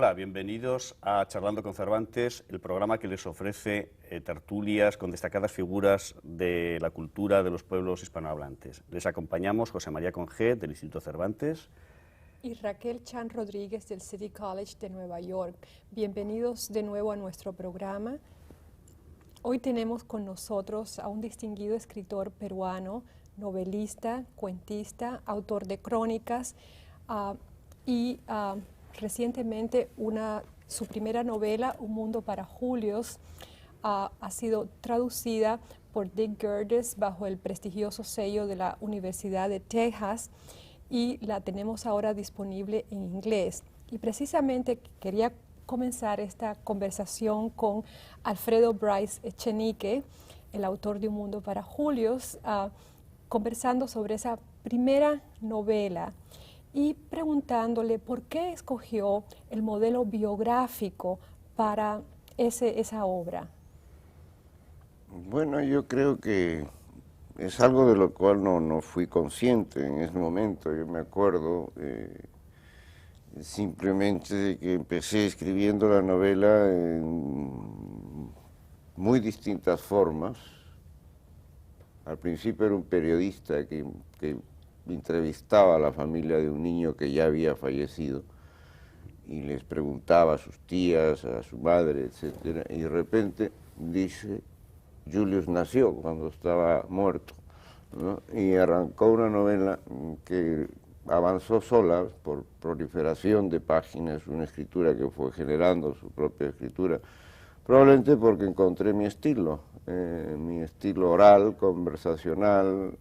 Hola, bienvenidos a Charlando con Cervantes, el programa que les ofrece tertulias con destacadas figuras de la cultura de los pueblos hispanohablantes. Les acompañamos José María Congé, del Instituto Cervantes. Y Raquel Chan Rodríguez, del City College de Nueva York. Bienvenidos de nuevo a nuestro programa. Hoy tenemos con nosotros a un distinguido escritor peruano, novelista, cuentista, autor de crónicas y recientemente su primera novela, Un mundo para Julios, ha sido traducida por Dick Gerdes bajo el prestigioso sello de la Universidad de Texas y la tenemos ahora disponible en inglés. Y precisamente quería comenzar esta conversación con Alfredo Bryce Echenique, el autor de Un mundo para Julios, conversando sobre esa primera novela y preguntándole por qué escogió el modelo biográfico para esa obra. Bueno, yo creo que es algo de lo cual no fui consciente en ese momento. Yo me acuerdo simplemente de que empecé escribiendo la novela en muy distintas formas. Al principio era un periodista que entrevistaba a la familia de un niño que ya había fallecido y les preguntaba a sus tías, a su madre, etcétera, y de repente dice: Julius nació cuando estaba muerto, ¿no? Y arrancó una novela que avanzó sola por proliferación de páginas, una escritura que fue generando su propia escritura, probablemente porque encontré mi estilo oral, conversacional.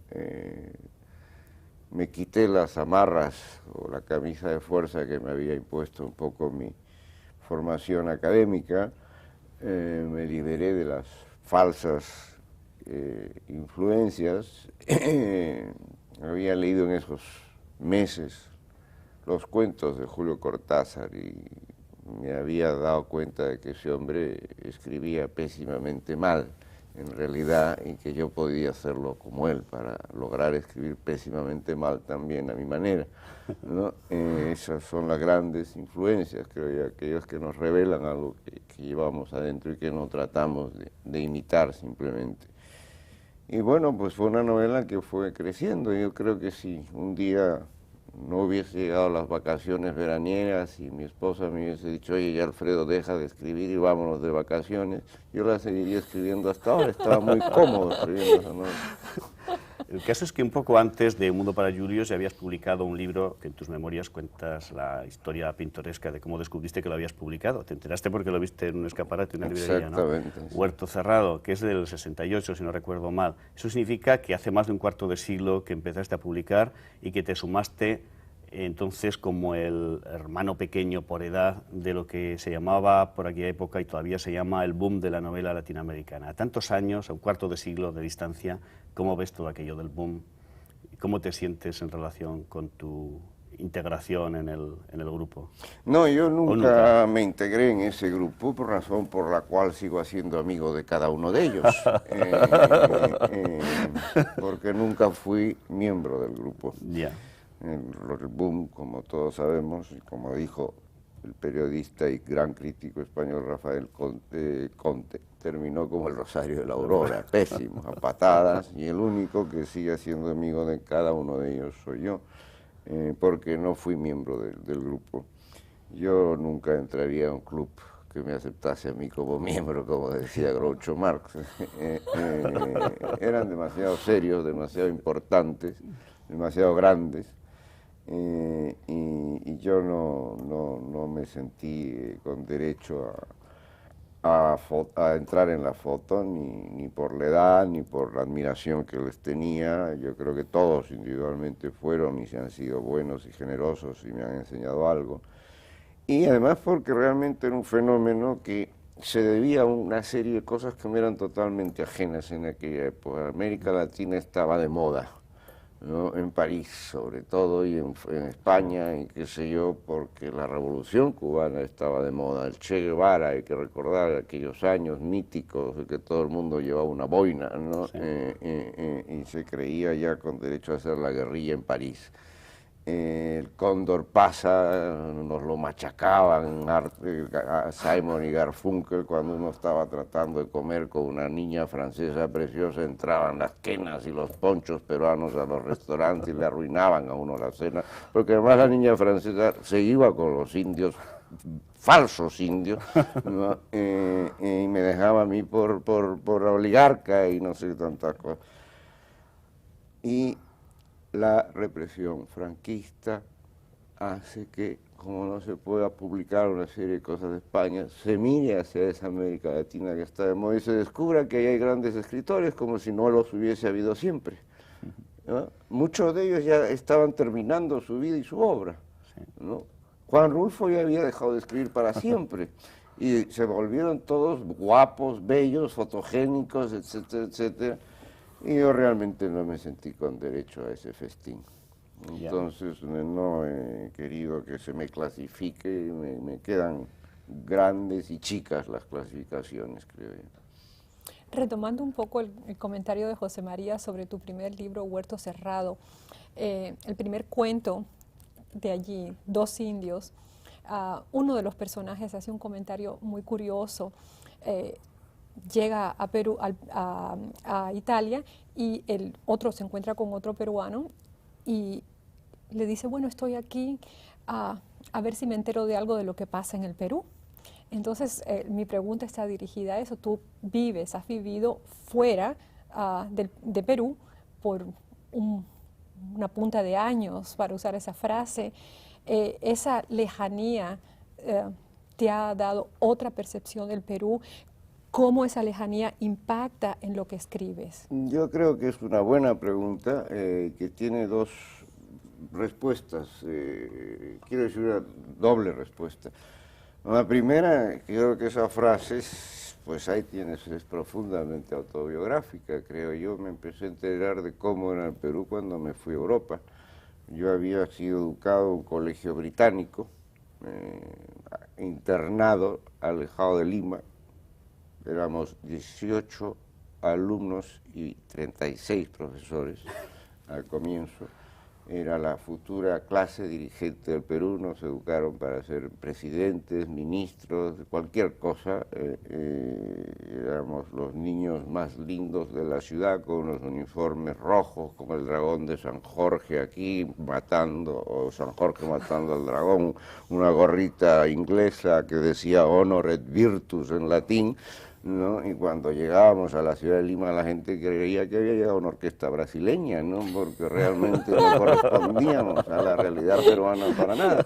Me quité las amarras o la camisa de fuerza que me había impuesto un poco mi formación académica, me liberé de las falsas influencias. Había leído en esos meses los cuentos de Julio Cortázar y me había dado cuenta de que ese hombre escribía pésimamente mal, en realidad, y que yo podía hacerlo como él para lograr escribir pésimamente mal también a mi manera, ¿no? Esas son las grandes influencias, creo yo, aquellas que nos revelan algo que llevamos adentro y que no tratamos de imitar simplemente. Y bueno, pues fue una novela que fue creciendo. Yo creo que si un día no hubiese llegado las vacaciones veraniegas y mi esposa me hubiese dicho: oye, ya Alfredo, deja de escribir y vámonos de vacaciones, yo la seguiría escribiendo hasta ahora. Estaba muy cómodo escribiendo esa novela. El caso es que un poco antes de Un mundo para Julios ya habías publicado un libro que en tus memorias cuentas la historia pintoresca de cómo descubriste que lo habías publicado. Te enteraste porque lo viste en un escaparate, en una librería, ¿no? Exactamente. Huerto Cerrado, que es del 68, si no recuerdo mal. Eso significa que hace más de un cuarto de siglo que empezaste a publicar y que te sumaste entonces como el hermano pequeño por edad de lo que se llamaba por aquella época y todavía se llama el boom de la novela latinoamericana. A tantos años, a un cuarto de siglo de distancia, ¿cómo ves todo aquello del boom? ¿Cómo te sientes en relación con tu integración en el grupo? No, yo nunca me integré en ese grupo, por razón por la cual sigo siendo amigo de cada uno de ellos, porque nunca fui miembro del grupo. Ya. El boom, como todos sabemos, y como dijo el periodista y gran crítico español Rafael Conte, terminó como el Rosario de la Aurora, pésimo, a patadas, y el único que sigue siendo amigo de cada uno de ellos soy yo, porque no fui miembro del grupo. Yo nunca entraría a un club que me aceptase a mí como miembro, como decía Groucho Marx. Eran demasiado serios, demasiado importantes, demasiado grandes. Y yo no me sentí con derecho a entrar en la foto, ni por la edad, ni por la admiración que les tenía. Yo creo que todos individualmente fueron y se han sido buenos y generosos y me han enseñado algo. Y además porque realmente era un fenómeno que se debía a una serie de cosas que me eran totalmente ajenas en aquella época. América Latina estaba de moda, ¿no? En París sobre todo y en España y qué sé yo, porque la revolución cubana estaba de moda, el Che Guevara, hay que recordar aquellos años míticos de que todo el mundo llevaba una boina, ¿no? Sí. Y se creía ya con derecho a hacer la guerrilla en París. El cóndor pasa, nos lo machacaban a Simon y Garfunkel cuando uno estaba tratando de comer con una niña francesa preciosa, entraban las quenas y los ponchos peruanos a los restaurantes y le arruinaban a uno la cena, porque además la niña francesa se iba con los indios, falsos indios, ¿no? Y me dejaba a mí por oligarca y no sé tantas cosas. Y la represión franquista hace que, como no se pueda publicar una serie de cosas de España, se mire hacia esa América Latina que está de moda y se descubra que ahí hay grandes escritores como si no los hubiese habido siempre, ¿no? Muchos de ellos ya estaban terminando su vida y su obra, ¿no? Juan Rulfo ya había dejado de escribir para siempre y se volvieron todos guapos, bellos, fotogénicos, etcétera, etcétera. Y yo realmente no me sentí con derecho a ese festín. Entonces no he querido que se me clasifique, me quedan grandes y chicas las clasificaciones, creo yo. Retomando un poco el comentario de José María sobre tu primer libro, Huerto Cerrado, el primer cuento de allí, Dos indios, uno de los personajes hace un comentario muy curioso. Llega a Perú, a Italia, y el otro se encuentra con otro peruano y le dice, bueno, estoy aquí a ver si me entero de algo de lo que pasa en el Perú. Entonces, mi pregunta está dirigida a eso. Tú has vivido fuera de Perú por una punta de años, para usar esa frase. Esa lejanía te ha dado otra percepción del Perú. ¿Cómo esa lejanía impacta en lo que escribes? Yo creo que es una buena pregunta que tiene dos respuestas, quiero decir una doble respuesta. La primera, creo que esa frase, pues ahí tienes, es profundamente autobiográfica, creo yo. Me empecé a enterar de cómo era el Perú cuando me fui a Europa. Yo había sido educado en un colegio británico, internado, alejado de Lima. Éramos 18 alumnos y 36 profesores al comienzo. Era la futura clase dirigente del Perú, nos educaron para ser presidentes, ministros, cualquier cosa. Éramos los niños más lindos de la ciudad, con unos uniformes rojos, como el dragón de San Jorge aquí matando, o San Jorge matando al dragón, una gorrita inglesa que decía Honor et Virtus en latín, ¿no? Y cuando llegábamos a la ciudad de Lima, la gente creía que había llegado una orquesta brasileña, ¿no? Porque realmente no correspondíamos a la realidad peruana para nada.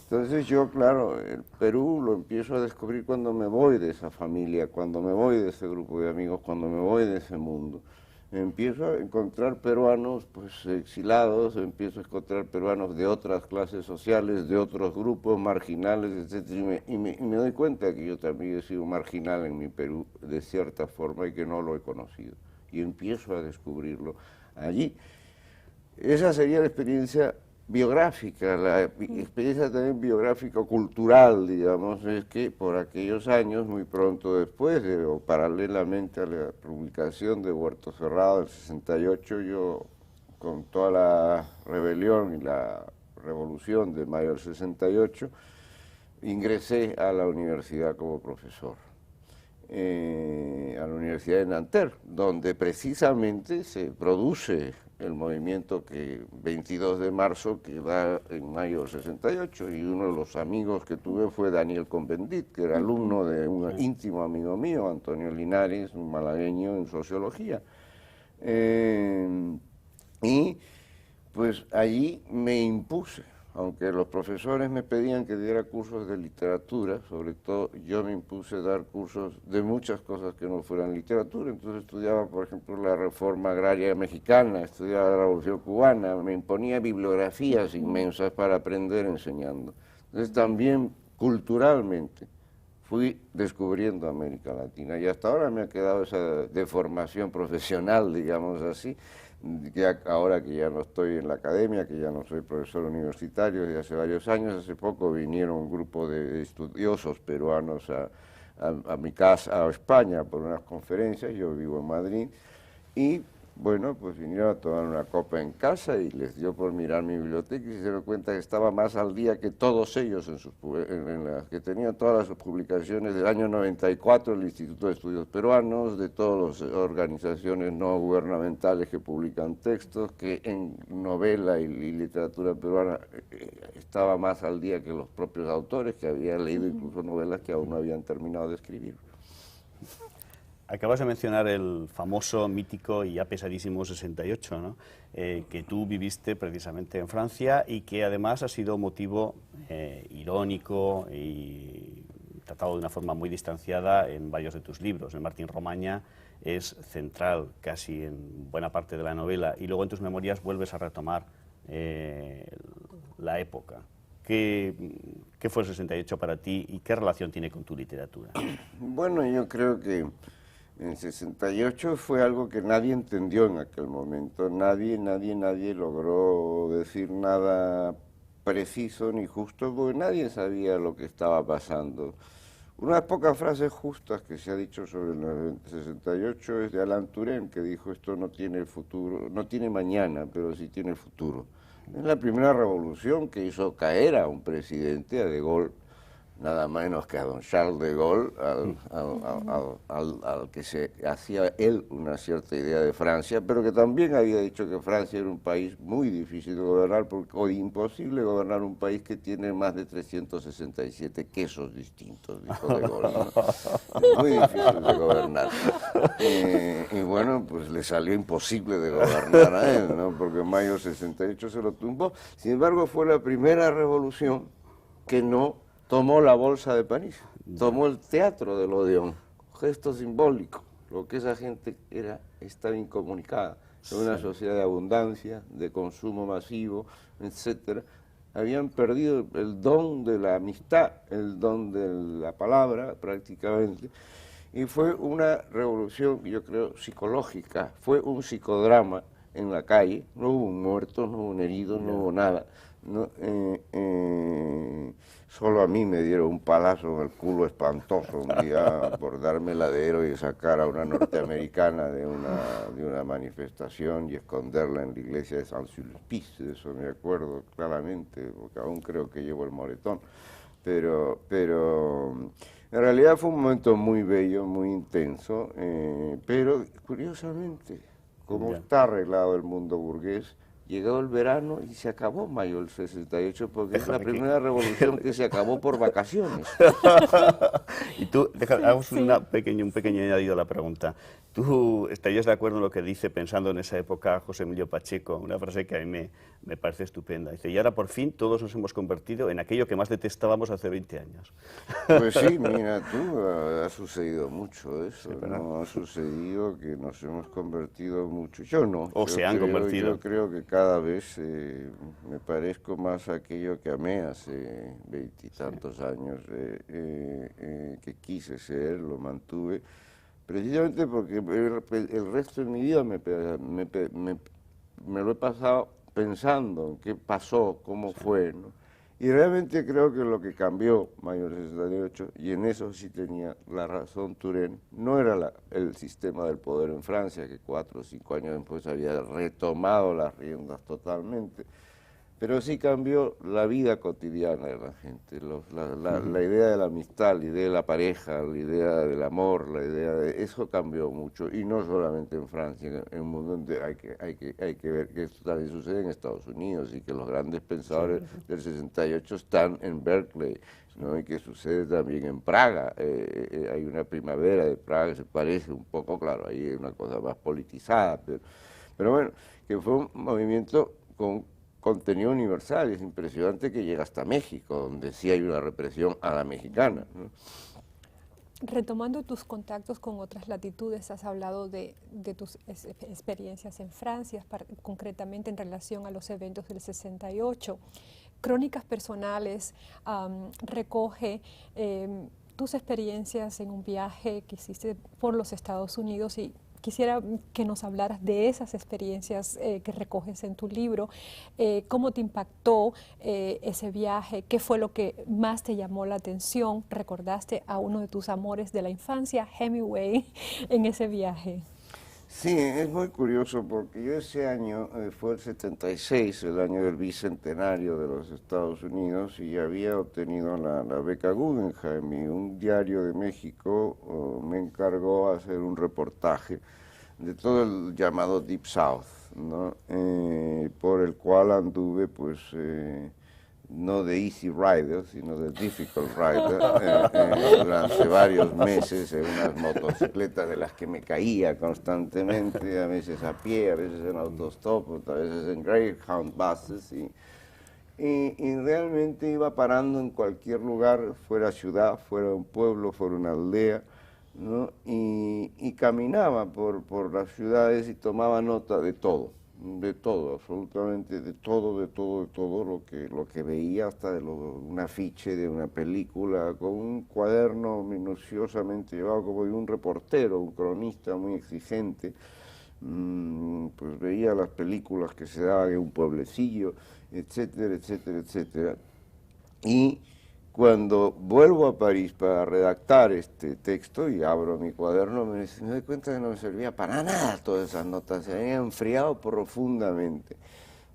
Entonces yo, claro, el Perú lo empiezo a descubrir cuando me voy de esa familia, cuando me voy de ese grupo de amigos, cuando me voy de ese mundo. Empiezo a encontrar peruanos pues exilados, empiezo a encontrar peruanos de otras clases sociales, de otros grupos marginales, etc. Y me doy cuenta que yo también he sido marginal en mi Perú de cierta forma y que no lo he conocido. Y empiezo a descubrirlo allí. Esa sería la experiencia biográfica, la experiencia también biográfica cultural, digamos, es que por aquellos años, muy pronto después, o paralelamente a la publicación de Huerto Cerrado del 68, yo, con toda la rebelión y la revolución de mayo del 68, ingresé a la universidad como profesor, a la Universidad de Nanterre, donde precisamente se produce el movimiento que 22 de marzo que da en mayo del 68, y uno de los amigos que tuve fue Daniel Convendit, que era alumno de un íntimo amigo mío, Antonio Linares, un malagueño en sociología. Y pues allí me impuse, aunque los profesores me pedían que diera cursos de literatura, sobre todo yo me impuse dar cursos de muchas cosas que no fueran literatura. Entonces estudiaba, por ejemplo, la reforma agraria mexicana, estudiaba la revolución cubana, me imponía bibliografías inmensas para aprender enseñando. Entonces también culturalmente fui descubriendo América Latina y hasta ahora me ha quedado esa deformación profesional, digamos así, que ahora que ya no estoy en la academia, que ya no soy profesor universitario desde hace varios años. Hace poco vinieron un grupo de estudiosos peruanos a mi casa, a España, por unas conferencias. Yo vivo en Madrid y bueno, pues vinieron a tomar una copa en casa y les dio por mirar mi biblioteca y se dieron cuenta que estaba más al día que todos ellos en las que tenían todas las publicaciones del año 94 del Instituto de Estudios Peruanos, de todas las organizaciones no gubernamentales que publican textos, que en novela y literatura peruana estaba más al día que los propios autores, que habían leído incluso novelas que aún no habían terminado de escribir. Acabas de mencionar el famoso, mítico y ya pesadísimo 68, ¿no? Que tú viviste precisamente en Francia y que además ha sido motivo irónico y tratado de una forma muy distanciada en varios de tus libros. El Martín Romaña es central casi en buena parte de la novela y luego en tus memorias vuelves a retomar la época. ¿Qué fue el 68 para ti y qué relación tiene con tu literatura? Bueno, yo creo que en 68 fue algo que nadie entendió en aquel momento. Nadie logró decir nada preciso ni justo, porque nadie sabía lo que estaba pasando. Unas pocas frases justas que se ha dicho sobre el 68 es de Alain Touraine, que dijo: esto no tiene futuro, no tiene mañana, pero sí tiene futuro. Es la primera revolución que hizo caer a un presidente, a De Gaulle, nada menos que a don Charles de Gaulle, al que se hacía él una cierta idea de Francia, pero que también había dicho que Francia era un país muy difícil de gobernar, o imposible gobernar un país que tiene más de 367 quesos distintos, dijo de Gaulle, ¿no? Es muy difícil de gobernar. Y bueno, pues le salió imposible de gobernar a él, ¿no? Porque en mayo del 68 se lo tumbó. Sin embargo, fue la primera revolución que no tomó la Bolsa de París, tomó el Teatro del Odeón, gesto simbólico. Lo que esa gente estaba incomunicada. En una sociedad de abundancia, de consumo masivo, etcétera. Habían perdido el don de la amistad, el don de la palabra, prácticamente. Y fue una revolución, yo creo, psicológica. Fue un psicodrama en la calle. No hubo un muerto, no hubo un herido, no hubo nada. No, solo a mí me dieron un palazo en el culo espantoso un día por darme el adero y sacar a una norteamericana de una manifestación y esconderla en la iglesia de Saint-Sulpice. De eso me acuerdo claramente, porque aún creo que llevo el moretón. Pero en realidad fue un momento muy bello, muy intenso, pero curiosamente, como está arreglado el mundo burgués, llegó el verano y se acabó mayo del 68, porque es la primera revolución que se acabó por vacaciones. Y tú, hagamos un pequeño añadido a la pregunta. ¿Tú estarías de acuerdo en lo que dice, pensando en esa época, José Emilio Pacheco, una frase que a mí me parece estupenda? Dice: y ahora por fin todos nos hemos convertido en aquello que más detestábamos hace 20 años. Pues sí, mira tú, ha sucedido mucho eso, sí, ¿no? Ha sucedido que nos hemos convertido mucho. Yo no. O se han convertido. Yo creo que cada vez me parezco más a aquello que amé hace 20 y tantos años, que quise ser, lo mantuve, precisamente porque el resto de mi vida me lo he pasado pensando en qué pasó, cómo fue, ¿no? Y realmente creo que lo que cambió mayo del 68, y en eso sí tenía la razón Touraine, no era el sistema del poder en Francia, que 4 o 5 años después había retomado las riendas totalmente, pero sí cambió la vida cotidiana de la gente, la idea de la amistad, la idea de la pareja, la idea del amor, la idea de eso cambió mucho, y no solamente en Francia, en un mundo donde hay que ver que esto también sucede en Estados Unidos, y que los grandes pensadores del 68 están en Berkeley, ¿no? Y que sucede también en Praga. Hay una primavera de Praga que se parece un poco, claro, ahí hay una cosa más politizada, pero bueno, que fue un movimiento con contenido universal. Es impresionante que llega hasta México, donde sí hay una represión a la mexicana, ¿no? Retomando tus contactos con otras latitudes, has hablado de tus experiencias en Francia, concretamente en relación a los eventos del 68. Crónicas Personales recoge tus experiencias en un viaje que hiciste por los Estados Unidos, y quisiera que nos hablaras de esas experiencias que recoges en tu libro, cómo te impactó ese viaje, qué fue lo que más te llamó la atención. ¿Recordaste a uno de tus amores de la infancia, Hemingway, en ese viaje? Sí, es muy curioso porque yo ese año, fue el 76, el año del bicentenario de los Estados Unidos, y había obtenido la beca Guggenheim, y un diario de México me encargó hacer un reportaje de todo el llamado Deep South, ¿no? Por el cual anduve pues no de Easy Rider, sino de Difficult Rider, durante varios meses en unas motocicletas de las que me caía constantemente, a veces a pie, a veces en autostop, a veces en Greyhound buses, y realmente iba parando en cualquier lugar, fuera ciudad, fuera un pueblo, fuera una aldea, ¿no? Y caminaba por las ciudades y tomaba nota de todo, absolutamente de todo lo que veía, hasta de un afiche de una película, con un cuaderno minuciosamente llevado como de un reportero, un cronista muy exigente. Pues veía las películas que se daban en un pueblecillo, etcétera, etcétera, etcétera. Y cuando vuelvo a París para redactar este texto y abro mi cuaderno, me doy cuenta que no me servía para nada todas esas notas, se habían enfriado profundamente.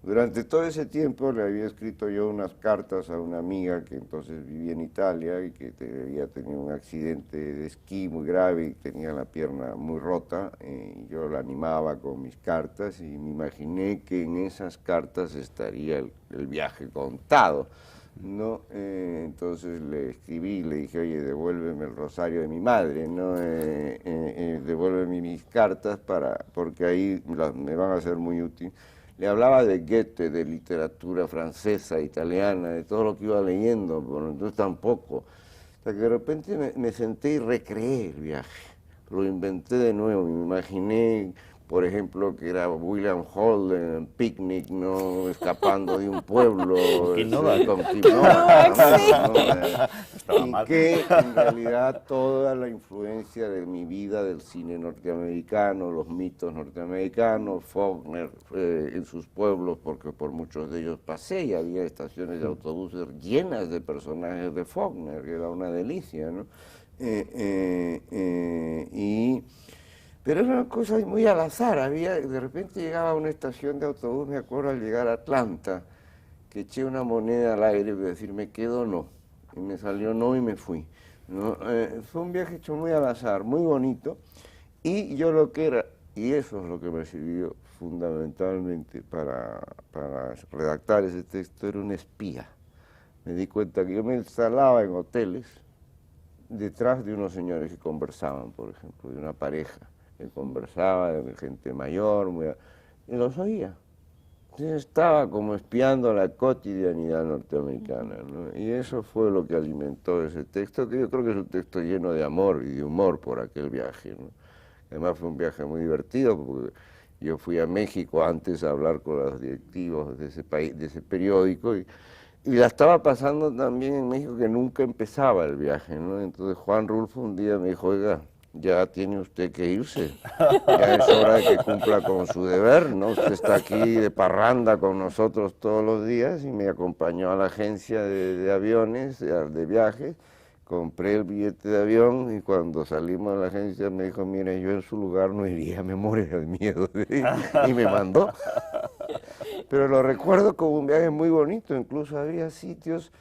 Durante todo ese tiempo le había escrito yo unas cartas a una amiga que entonces vivía en Italia y que había tenido un accidente de esquí muy grave y tenía la pierna muy rota, y yo la animaba con mis cartas y me imaginé que en esas cartas estaría el viaje contado, ¿no? Entonces le escribí, le dije, oye, devuélveme el rosario de mi madre, ¿no? Devuélveme mis cartas porque ahí me van a ser muy útiles. Le hablaba de Goethe, de literatura francesa, italiana, de todo lo que iba leyendo, pero entonces tampoco. O sea que de repente me senté y recreé el viaje, lo inventé de nuevo, me imaginé, por ejemplo, que era William Holden en Picnic, ¿no? Escapando de un pueblo, Kim Novak. con Kim Novak, Estaba y mal. que en realidad toda la influencia de mi vida del cine norteamericano, los mitos norteamericanos, Faulkner en sus pueblos, porque por muchos de ellos pasé y había estaciones de autobuses llenas de personajes de Faulkner, que era una delicia, ¿no? Pero era una cosa muy al azar, de repente llegaba a una estación de autobús, me acuerdo al llegar a Atlanta, que eché una moneda al aire para decir me quedo o no, y me salió no y me fui, ¿no? Fue un viaje hecho muy al azar, muy bonito, y yo lo que era, y eso es lo que me sirvió fundamentalmente para redactar ese texto, era un espía. Me di cuenta que yo me instalaba en hoteles detrás de unos señores que conversaban, por ejemplo, de una pareja que conversaba, de gente mayor, y los oía. Entonces estaba como espiando la cotidianidad norteamericana, ¿no? Y eso fue lo que alimentó ese texto, que yo creo que es un texto lleno de amor y de humor por aquel viaje, ¿no? Además fue un viaje muy divertido, porque yo fui a México antes a hablar con los directivos de ese país, de ese periódico, y la estaba pasando también en México, que nunca empezaba el viaje, ¿no? Entonces Juan Rulfo un día me dijo, oiga, ya tiene usted que irse, ya es hora de que cumpla con su deber, ¿no? Usted está aquí de parranda con nosotros todos los días, y me acompañó a la agencia de aviones, de viajes, compré el billete de avión, y cuando salimos de la agencia me dijo, mire, yo en su lugar no iría, me muero de miedo, y me mandó. Pero lo recuerdo como un viaje muy bonito, incluso había sitios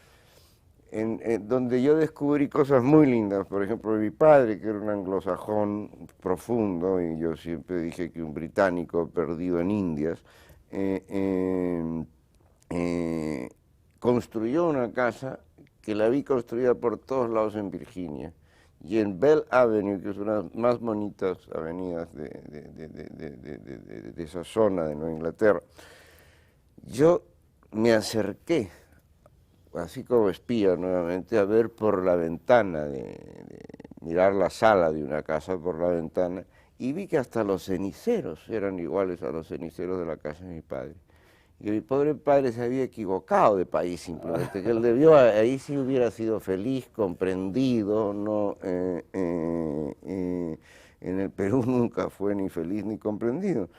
donde yo descubrí cosas muy lindas. Por ejemplo, mi padre, que era un anglosajón profundo, y yo siempre dije que un británico perdido en Indias, construyó una casa que la vi construida por todos lados en Virginia. Y en Bell Avenue, que es una de las más bonitas avenidas de esa zona de Nueva Inglaterra, yo me acerqué, así como espía nuevamente, a ver por la ventana, mirar la sala de una casa por la ventana, y vi que hasta los ceniceros eran iguales a los ceniceros de la casa de mi padre. Y mi pobre padre se había equivocado de país simplemente, que él debió, ahí sí hubiera sido feliz, comprendido, ¿no? En el Perú nunca fue ni feliz ni comprendido.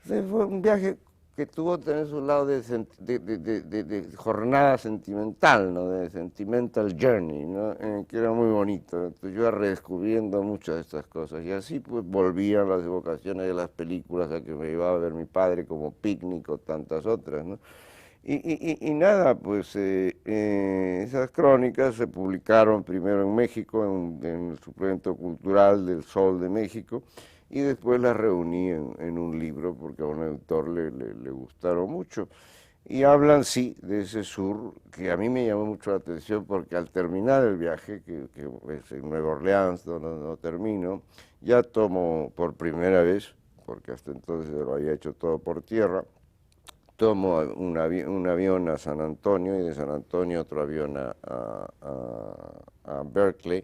Entonces fue un viaje que tuvo tener su lado de jornada sentimental, ¿no? De sentimental journey, ¿no? Que era muy bonito. Entonces yo iba redescubriendo muchas de estas cosas y así pues volvían las evocaciones de las películas a que me llevaba a ver mi padre, como Picnic o tantas otras, ¿no? Y nada, pues esas crónicas se publicaron primero en México, en el suplemento cultural del Sol de México, y después las reuní en un libro porque a un editor le gustaron mucho. Y hablan, sí, de ese sur, que a mí me llamó mucho la atención porque al terminar el viaje, que es en Nueva Orleans, donde no termino, ya tomo por primera vez, porque hasta entonces lo había hecho todo por tierra, tomo un avión a San Antonio y de San Antonio otro avión a Berkeley,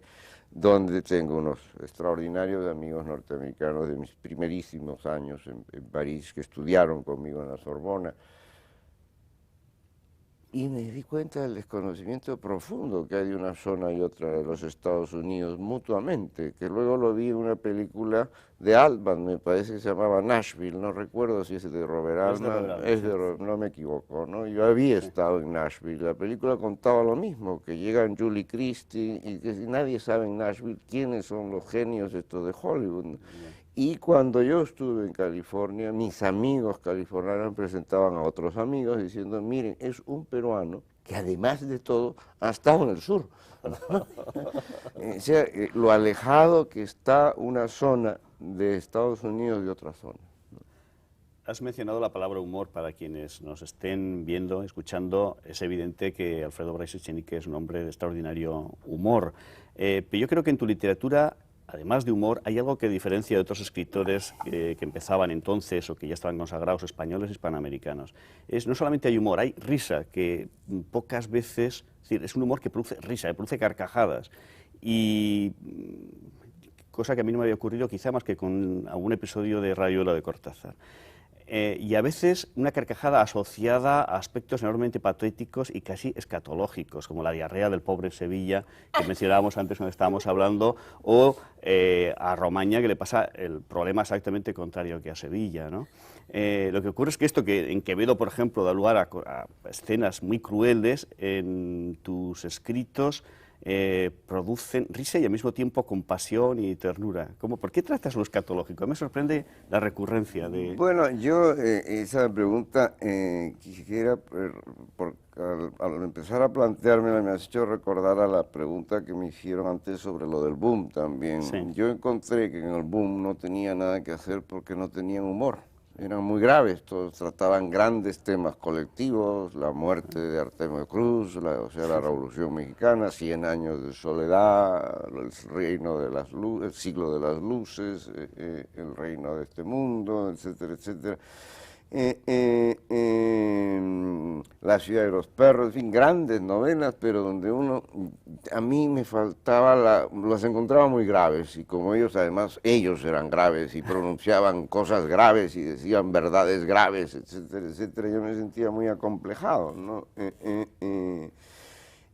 donde tengo unos extraordinarios amigos norteamericanos de mis primerísimos años en París, que estudiaron conmigo en la Sorbona. Y me di cuenta del desconocimiento profundo que hay de una zona y otra de los Estados Unidos mutuamente, que luego lo vi en una película de Altman, me parece que se llamaba Nashville, no recuerdo si es de Robert Altman, no me equivoco, ¿no? Yo había estado en Nashville, la película contaba lo mismo, que llegan Julie Christie y que nadie sabe en Nashville quiénes son los genios estos de Hollywood. Y cuando yo estuve en California, mis amigos californianos presentaban a otros amigos diciendo, miren, es un peruano que además de todo ha estado en el sur. O sea, lo alejado que está una zona de Estados Unidos de otra zona. Has mencionado la palabra humor. Para quienes nos estén viendo, escuchando, es evidente que Alfredo Bryce Echenique es un hombre de extraordinario humor. Pero yo creo que en tu literatura, además de humor, hay algo que diferencia de otros escritores que empezaban entonces o que ya estaban consagrados, españoles y hispanoamericanos. No solamente hay humor, hay risa, que pocas veces, es decir, es un humor que produce risa, produce carcajadas. Y cosa que a mí no me había ocurrido quizá más que con algún episodio de Rayuela de Cortázar. Y a veces una carcajada asociada a aspectos enormemente patéticos y casi escatológicos, como la diarrea del pobre Sevilla, que mencionábamos antes cuando estábamos hablando, o a Romaña, que le pasa el problema exactamente contrario que a Sevilla, ¿no? Lo que ocurre es que esto que en Quevedo, por ejemplo, da lugar a escenas muy crueles, en tus escritos producen risa y al mismo tiempo compasión y ternura. ¿Por qué tratas lo escatológico? Me sorprende la recurrencia de... Bueno, yo esa pregunta quisiera, al empezar a planteármela, me has hecho recordar a la pregunta que me hicieron antes sobre lo del boom también. Sí. Yo encontré que en el boom no tenía nada que hacer porque no tenían humor. Eran muy graves, todos trataban grandes temas colectivos, la muerte de Artemio Cruz, la Revolución Mexicana, 100 años de soledad, el reino de las luces, el siglo de las luces, el reino de este mundo, etcétera, etcétera. La ciudad de los perros, en fin, grandes novelas, pero donde a mí me faltaba, las encontraba muy graves, y como ellos además, ellos eran graves y pronunciaban cosas graves y decían verdades graves, etcétera, etcétera, yo me sentía muy acomplejado, ¿no?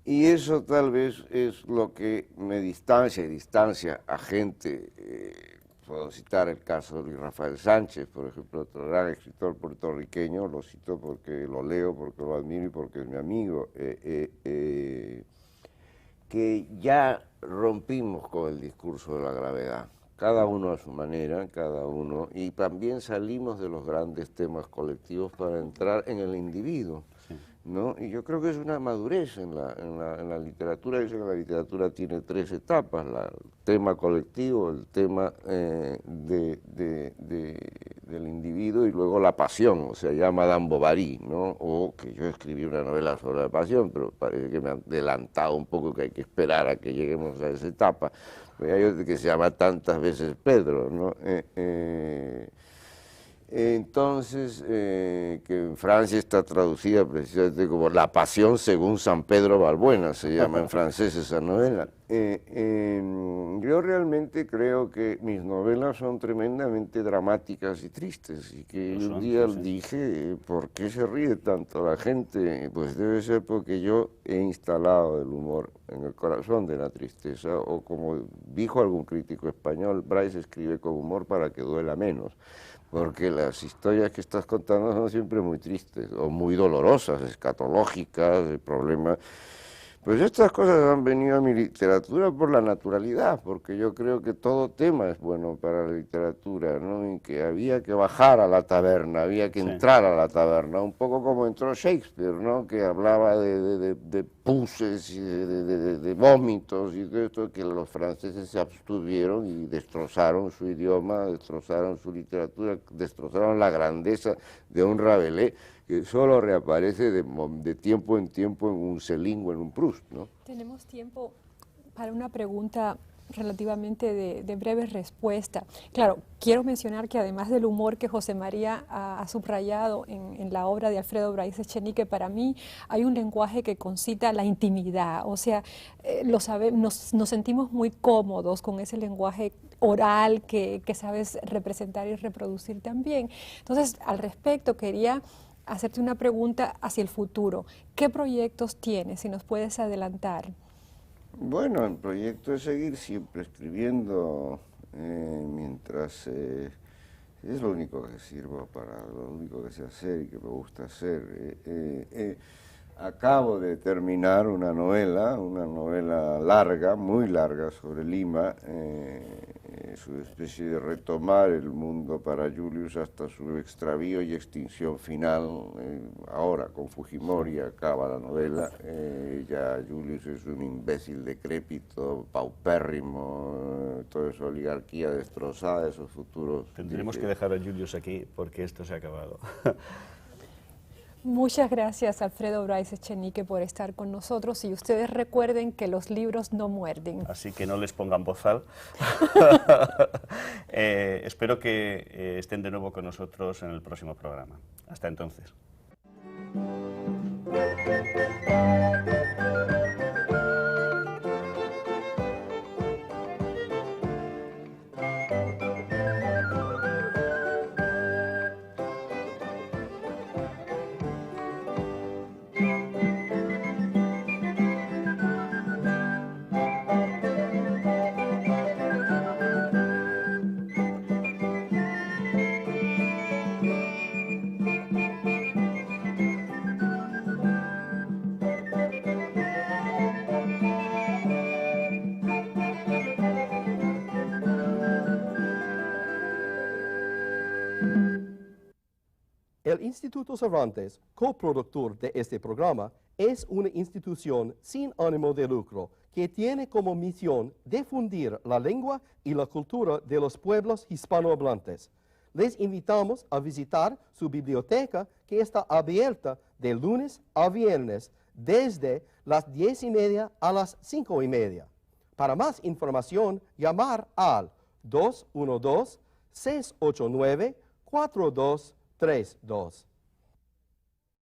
Y eso tal vez es lo que me distancia a gente. Puedo citar el caso de Luis Rafael Sánchez, por ejemplo, otro gran escritor puertorriqueño, lo cito porque lo leo, porque lo admiro y porque es mi amigo, que ya rompimos con el discurso de la gravedad, cada uno a su manera, cada uno, y también salimos de los grandes temas colectivos para entrar en el individuo. ¿No? Y yo creo que es una madurez en la literatura. Dicen que la literatura tiene 3 etapas: el tema colectivo, el tema del individuo y luego la pasión, o sea, ya Madame Bovary, ¿no? O que yo escribí una novela sobre la pasión, pero parece que me han adelantado un poco, que hay que esperar a que lleguemos a esa etapa. Pues hay otro que se llama Tantas veces Pedro, ¿no? Entonces, que en Francia está traducida precisamente como La Pasión según San Pedro Balbuena, se llama en francés esa novela. Yo realmente creo que mis novelas son tremendamente dramáticas y tristes, y que un día dije, ¿por qué se ríe tanto la gente? Pues debe ser porque yo he instalado el humor en el corazón de la tristeza, o como dijo algún crítico español, Bryce escribe con humor para que duela menos. porque las historias que estás contando son siempre muy tristes o muy dolorosas, escatológicas, de problemas. Pues estas cosas han venido a mi literatura por la naturalidad, porque yo creo que todo tema es bueno para la literatura, ¿no? Y que había que bajar a la taberna, había que entrar a la taberna, un poco como entró Shakespeare, ¿no? Que hablaba de puces y de vómitos y de esto, que los franceses se abstuvieron y destrozaron su idioma, destrozaron su literatura, destrozaron la grandeza de un Rabelais, que solo reaparece de tiempo en tiempo en un Céline o en un Proust, ¿no? Tenemos tiempo para una pregunta relativamente de breve respuesta. Claro, quiero mencionar que además del humor que José María ha subrayado en la obra de Alfredo Bryce Echenique, para mí hay un lenguaje que concita la intimidad, o sea, nos sentimos muy cómodos con ese lenguaje oral que sabes representar y reproducir también. Entonces, al respecto, quería hacerte una pregunta hacia el futuro. ¿Qué proyectos tienes? Si nos puedes adelantar. Bueno, el proyecto es seguir siempre escribiendo mientras es lo único que sirvo para, lo único que sé hacer y que me gusta hacer. Acabo de terminar una novela larga, muy larga, sobre Lima. Es una especie de retomar el mundo para Julius hasta su extravío y extinción final. Ahora, con Fujimori, acaba la novela. Ya Julius es un imbécil decrépito, paupérrimo, toda esa oligarquía destrozada, esos futuros. Tendremos que dejar a Julius aquí porque esto se ha acabado. Muchas gracias, Alfredo Bryce Echenique, por estar con nosotros, y ustedes recuerden que los libros no muerden. Así que no les pongan bozal. Espero que estén de nuevo con nosotros en el próximo programa. Hasta entonces. El Instituto Cervantes, coproductor de este programa, es una institución sin ánimo de lucro que tiene como misión difundir la lengua y la cultura de los pueblos hispanohablantes. Les invitamos a visitar su biblioteca, que está abierta de lunes a viernes desde las 10:30 a las 5:30. Para más información, llamar al 212-689-4232.